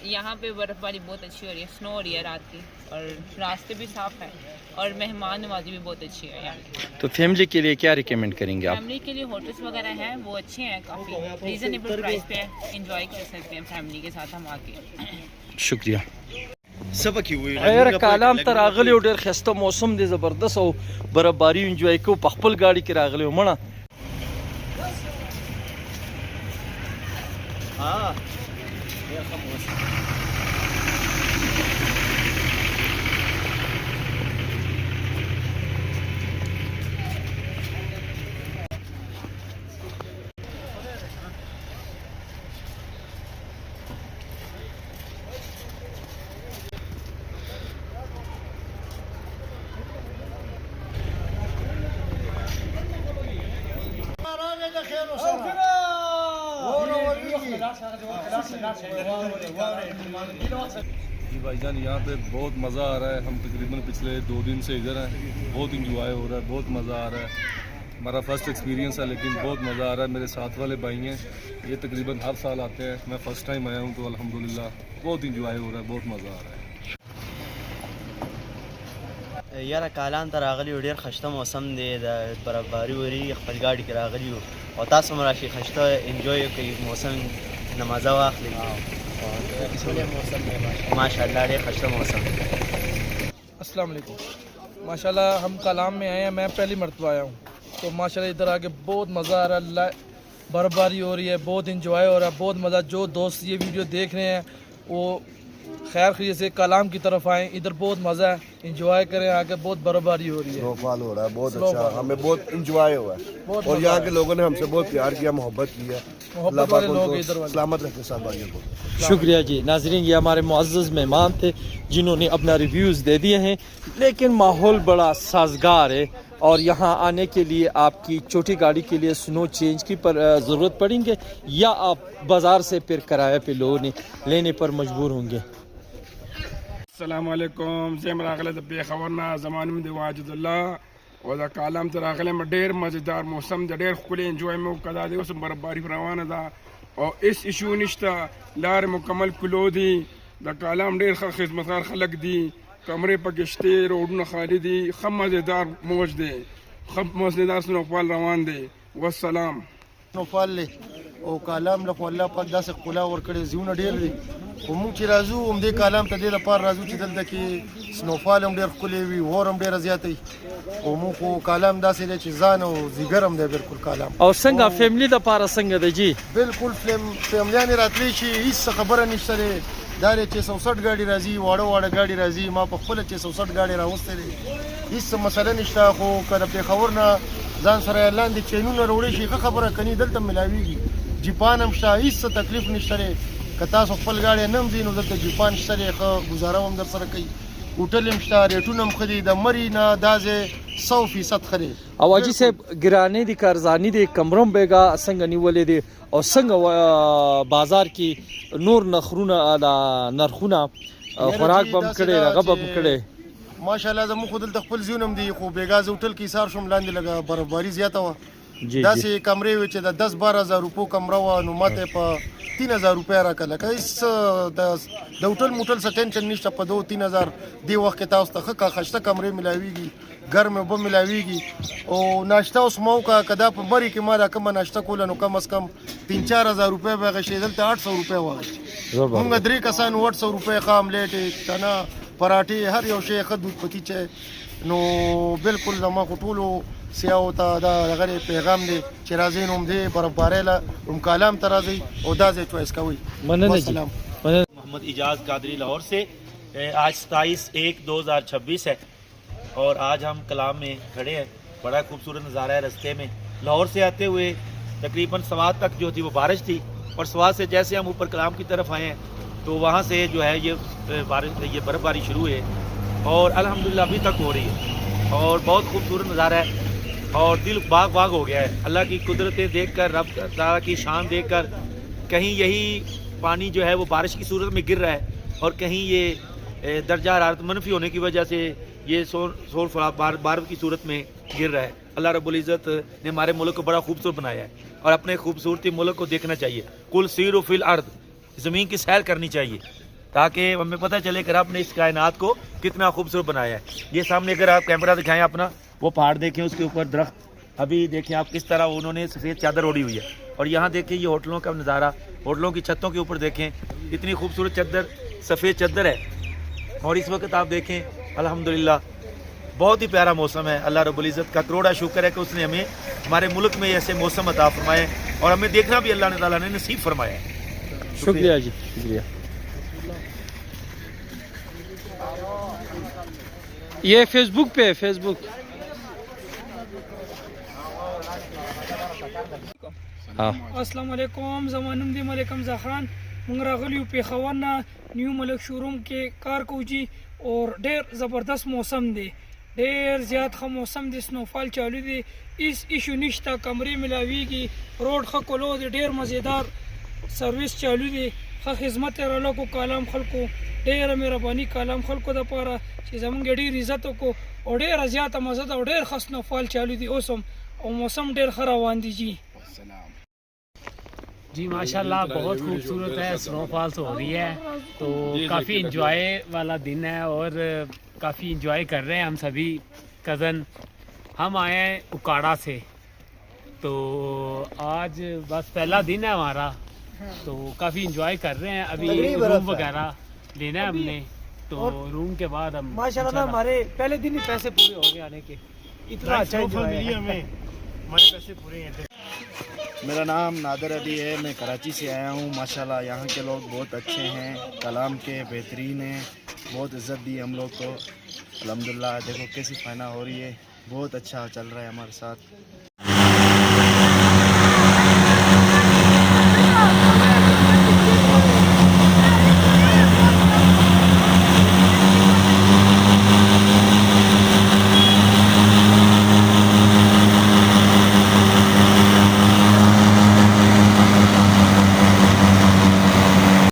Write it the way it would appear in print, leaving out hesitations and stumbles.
यहाँ पे बर्फ़बारी बहुत अच्छी हो रही है, स्नो हो रही है रात की, और रास्ते भी साफ़ है और मेहमान नवाजी भी बहुत अच्छी है यहाँ। तो फैमिली के लिए क्या रिकमेंड करेंगे आप? फैमिली के लिए होटल्स वगैरह हैं, वो अच्छे हैं, काफ़ी रीज़नेबल प्राइस पे इंजॉय कर सकते हैं फैमिली के साथ हम आके। शुक्रिया। यार कालाम ته راغلی او ډېر ښایسته موسم دی زبردست او برابري انجوای کو په خپل ګاډي کې راغلی مړه जी भाईजान, यहाँ पे बहुत मज़ा आ रहा है। हम तकरीबन पिछले 2 दिन से इधर हैं, बहुत इंजॉय हो रहा है, बहुत मज़ा आ रहा है। हमारा फर्स्ट एक्सपीरियंस है लेकिन बहुत मज़ा आ रहा है। मेरे साथ वाले भाई हैं, ये तकरीबन हर साल आते हैं, मैं फ़र्स्ट टाइम आया हूँ तो अल्हम्दुलिल्लाह बहुत इंजॉय हो रहा है, बहुत मज़ा आ रहा है। یاره کالام ته راغلی یو ډېر ښایسته موسم دی، د برابري وري خپل ګاډي کې راغلی یو او تاسو هم راشئ، ښایسته انجوی وکړئ، موسم نه مزه واخلئ. ماشاءالله ډېر ښایسته موسم دی. अस्सलाम वालेकुम। माशाल्लाह हम कालाम में आए हैं, मैं पहली मरतबा आया हूँ, तो माशाल्लाह इधर आके बहुत मज़ा आ रहा है, बर्फबारी हो रही है, बहुत इंजॉय हो रहा है, बहुत मज़ा। जो दोस्त ये वीडियो देख रहे हैं वो खैर खैरियत से कालाम की तरफ आएँ, इधर बहुत मज़ा है, इंजॉय करें, आके बहुत बर्फबारी हो रही है, स्नोफॉल हो रहा है, बहुत अच्छा, हमें बहुत इंजॉय हुआ है और यहाँ के लोगों ने हमसे बहुत प्यार किया, मोहब्बत की है। मोहब्बत वाले लोग इधर वाले सलामत रखे सब भाइयों को। शुक्रिया जी। नाजरीन, ये हमारे मुअज़्ज़ज़ मेहमान थे जिन्होंने अपना रिव्यूज़ दे दिए हैं, लेकिन माहौल बड़ा साजगार है और यहाँ आने के लिए आपकी छोटी गाड़ी के लिए स्नो चेंज की ज़रूरत पड़ेंगे या आप बाज़ार से फिर किराए पे लेने पर मजबूर होंगे। अस्सलाम वालेकुम। ज़ेम रागले द बेखबरना ज़मान में वाजिदुल्लाह और द कालाम त रागले में ढेर मज़ेदार मौसम द ढेर खुले एंजॉय में कदा दे उस बर्फबारी रवाना था और इस इशू निश्ता लार मुकम्मल क्लो दी द कालाम ढेर खिदमतगार खलक दी कमरे पर गश्ते रोड न खाली दी खम मज़ेदार मौज दे खम मज़ेदार स्नोफॉल रवान दे वस्सलाम। स्नोफॉल ले او کالام له الله پاک داسې ښکلا ورکړې، زیونه ډېر دي خو موږ چې راځو همدې کالام ته دې لپاره راځو چې دلته کې سنوفال هم ډېر ښکلی وي، اور هم ډېره زیاته وي او موږ خو کالام داسې دی چې ځان او ځیګر هم دی بالکل کالام. او څنګه فیملی دپاره څنګه دی جی؟ بالکل فیملیانې راتلی شي، هېڅ خبره نشته دی. دا دی چې 160 ګاډي راځي، واړه واړه ګاډي راځي، ما په خپله چې 160 ګاډي راوستی دی، هېڅ مسله نشته. خو که د پېښور نه ځان سره لاندې چینونه راوړی شي ښه خبره، کني دلته ملاویږي. جیپان هم شته، هېڅ تکلیف نشته دی. که تاسو خپل ګاډی نه هم ځئ نو دلته جیپان شته دی، ښه ګزاره هم در سره کوي. होटल هم شته، ریټونه هم ښه دي، د مري نه دا ځای 100% ښه دی. او حاجي صاحب ګرانې دي که ارزاني دي، کمرم بیګا څنګه نیولې دي او څنګه بازار کې نور نرخونه خوراک به هم کړی، هغه به هم کړی؟ ماشاءالله زموږ خو دلته خپل زیون هم دي، خو بیګا زه هوټل کې ایسار شوم، لاندې لږه برفباري زیاته وه، داسې کمرې وې چې د 10-12 هزار روپو کمره وه، نو ماته په 3000 روپۍ راکړه. که هېڅ د هوټل موټل څه ټینشن نشته، په 2-3 هزار دې وخت کې تاسو ته ښه ښایسته کمرې ملاویږي، ګرمې اوبه ملاویږي او ناشته اوس مه وکړه. که دا په بري کې ما دا کومه ناشته کوله نو کم از کم 3-4 هزار روپۍ به اخېستې، دلته 800 روپۍ واخېستې. مونږ 3 کسانو 800 روپۍ ښه املیټ، چنا، پراټې، هر یو شی ښه دود پتی چای. نو بالکل زما خو ټولو سیاحو ته دا دغه پیغام دی چې راځئ نو همدې برفبارۍ له کالام ته راځئ او دا ځای چوایس کوئ. والسلام. मोहम्मद इजाज़ कादरी लाहौर से। आज 27/1/2026 है और आज हम कलाम में खड़े हैं। बड़ा खूबसूरत नज़ारा है रास्ते में। लाहौर से आते हुए तकरीबन सवात तक जो थी वो बारिश थी और सवात से जैसे हम ऊपर कलाम की तरफ आए हैं तो वहाँ से जो है ये बर्फ़बारी शुरू है और अल्हम्दुलिल्लाह अभी तक हो रही है और बहुत खूबसूरत नज़ारा है और दिल बाग बाग हो गया है। अल्लाह की कुदरतें देखकर, रब ताला की शान देखकर, कहीं यही पानी जो है वो बारिश की सूरत में गिर रहा है और कहीं ये दर्जा हरारत मनफी होने की वजह से ये शोर बारिश की सूरत में गिर रहा है। अल्लाह रब्बुल इज़्ज़त ने हमारे मुल्क को बड़ा खूबसूरत बनाया है और अपने खूबसूरती मुल्क को देखना चाहिए। कुल सीरो फिल अर्द, ज़मीन की सैर करनी चाहिए। ताकि हमें पता चले कि रब ने इस कायनात को कितना खूबसूरत बनाया है। ये सामने अगर आप कैमरा दिखाएं अपना, वो पहाड़ देखें, उसके ऊपर दरख्त, अभी देखें आप किस तरह उन्होंने सफ़ेद चादर ओढ़ी हुई है। और यहाँ देखें ये होटलों का नज़ारा, होटलों की छतों के ऊपर देखें कितनी खूबसूरत चादर, सफ़ेद चादर है। और इस वक्त आप देखें अल्हम्दुलिल्लाह बहुत ही प्यारा मौसम है। अल्लाह रब्बुल इज़्ज़त का करोड़ा शुक्र है कि उसने हमें हमारे मुल्क में ऐसे मौसम अता फरमाए और हमें देखना भी अल्लाह ताला ने नसीब फरमाया है। शुक्रिया जी, शुक्रिया। ये फेसबुक पे है, फेसबुक। हाँ, अस्सलाम वालेकुम। ज़मानुम दी मलिक हमज़ा खान मंगरा गली पेशावर ना न्यू मलिक शोरूम के कार कोजी और ढेर ज़बरदस्त मौसम दे, ढेर ज़्यादा खा मौसम दे, स्नोफॉल चालू दे, इस इशू निश्ता कमरे मिलावीगी, रोड खा कोलो दे, ढेर मज़ेदार सर्विस चालू दे, खा खिदमत रला को कालाम खल को ढेर मेहरबानी कालाम खल को दपारा कि ज़मंग ढेर इज़्ज़त को और ढेर ज़्यादा मज़ा और ढेर खा स्नोफॉल चालू दे ओसम और मौसम ढेर खरावान दी जी माशाल्लाह बहुत खूबसूरत है। स्नोफॉल हो रही है तो काफ़ी इंजॉय वाला दिन है और काफ़ी इंजॉय कर रहे हैं हम सभी कज़न। हम आए हैं उकाड़ा से, तो आज बस पहला दिन है हमारा, तो काफ़ी इंजॉय कर रहे हैं। अभी रूम वगैरह लेना है हमने, तो रूम के बाद हम माशाल्लाह हमारे पहले दिन ही पैसे पूरे हो गए आने के, इतना अच्छा एंजॉय है हमें, हमारे पैसे पूरे हैं। मेरा नाम नादर अली है, मैं कराची से आया हूँ। माशाल्लाह यहाँ के लोग बहुत अच्छे हैं, कलाम के बेहतरीन हैं, बहुत इज़्ज़त दी हम लोग को। अल्हम्दुलिल्लाह देखो कैसी फाइना हो रही है, बहुत अच्छा चल रहा है हमारे साथ।